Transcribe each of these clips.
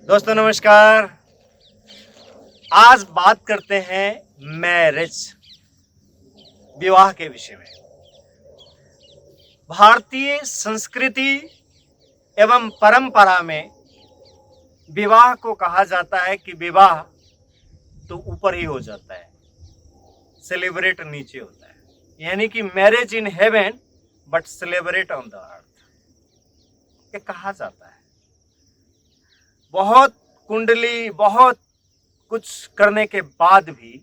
दोस्तों नमस्कार। आज बात करते हैं मैरिज, विवाह के विषय में। भारतीय संस्कृति एवं परंपरा में विवाह को कहा जाता है कि विवाह तो ऊपर ही हो जाता है, सेलिब्रेट नीचे होता है, यानी कि marriage in heaven but celebrate on the earth, ये कहा जाता है। बहुत कुंडली, बहुत कुछ करने के बाद भी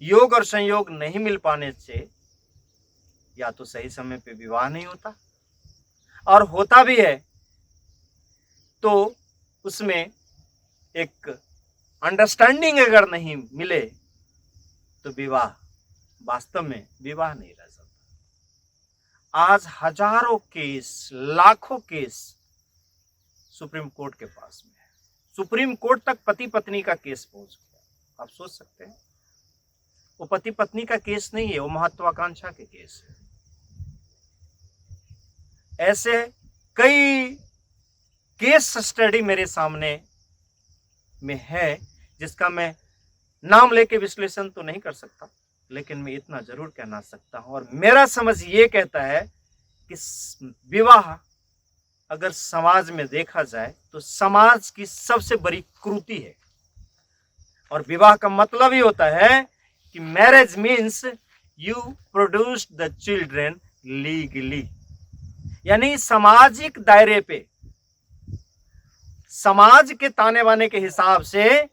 योग और संयोग नहीं मिल पाने से या तो सही समय पे विवाह नहीं होता, और होता भी है तो उसमें एक अंडरस्टैंडिंग अगर नहीं मिले तो विवाह वास्तव में विवाह नहीं रह सकता। आज हजारों केस, लाखों केस सुप्रीम कोर्ट के पास में है। सुप्रीम कोर्ट तक पति पत्नी का केस पहुंच गया। आप सोच सकते हैं, वो पति पत्नी का केस नहीं है, वो महत्वाकांक्षा के केस है। ऐसे कई केस स्टडी मेरे सामने में है, जिसका मैं नाम लेके विश्लेषण तो नहीं कर सकता, लेकिन मैं इतना जरूर कहना सकता हूं, और मेरा समझ ये कहता है कि विवाह अगर समाज में देखा जाए तो समाज की सबसे बड़ी क्रूति है। और विवाह का मतलब ही होता है कि marriage means you produce the children legally, यानी सामाजिक दायरे पे, समाज के ताने बाने के हिसाब से,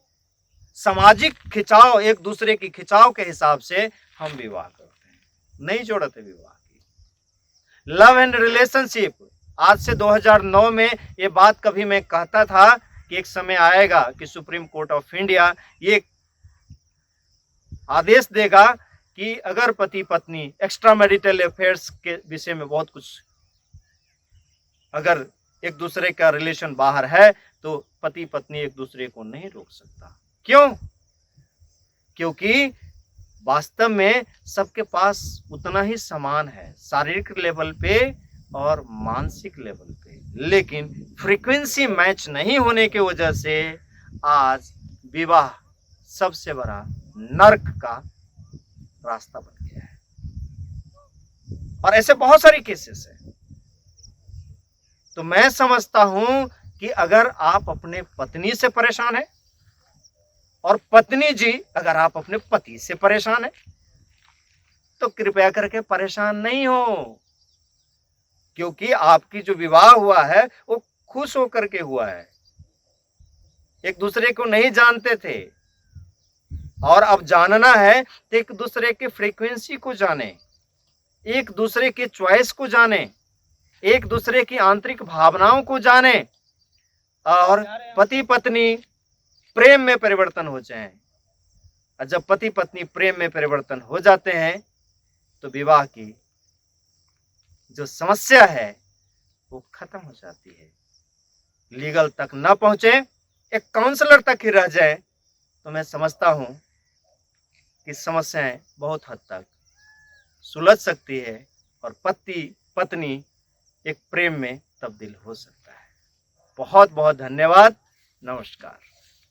सामाजिक खिंचाव, एक दूसरे की खिंचाव के हिसाब से हम विवाह करते हैं, नहीं जोड़ते विवाह की। लव एंड रिलेशनशिप, आज से 2009 में ये बात कभी मैं कहता था कि एक समय आएगा कि सुप्रीम कोर्ट ऑफ इंडिया ये आदेश देगा कि अगर पति पत्नी एक्स्ट्रा मैरिटल अफेयर्स के विषय में बहुत कुछ, अगर एक दूसरे का रिलेशन बाहर है तो पति पत्नी एक दूसरे को नहीं रोक सकता। क्यों? क्योंकि वास्तव में सबके पास उतना ही समान है, शारीरिक लेवल पे और मानसिक लेवल पे, लेकिन फ्रीक्वेंसी मैच नहीं होने की वजह से आज विवाह सबसे बड़ा नर्क का रास्ता बन गया है। और ऐसे बहुत सारे केसेस हैं। तो मैं समझता हूं कि अगर आप अपने पत्नी से परेशान हैं, और पत्नी जी अगर आप अपने पति से परेशान हैं, तो कृपया करके परेशान नहीं हो, क्योंकि आपकी जो विवाह हुआ है वो खुश होकर के हुआ है। एक दूसरे को नहीं जानते थे, और अब जानना है तो एक दूसरे के फ्रीक्वेंसी को जाने, एक दूसरे के चॉइस को जाने, एक दूसरे की आंतरिक भावनाओं को जाने, और पति पत्नी प्रेम में परिवर्तन हो जाए। और जब पति पत्नी प्रेम में परिवर्तन हो जाते हैं तो विवाह की जो समस्या है वो खत्म हो जाती है। लीगल तक न पहुंचे, एक काउंसलर तक ही रह जाए, तो मैं समझता हूं कि समस्याएं बहुत हद तक सुलझ सकती है, और पति पत्नी एक प्रेम में तब्दील हो सकता है। बहुत बहुत धन्यवाद। नमस्कार।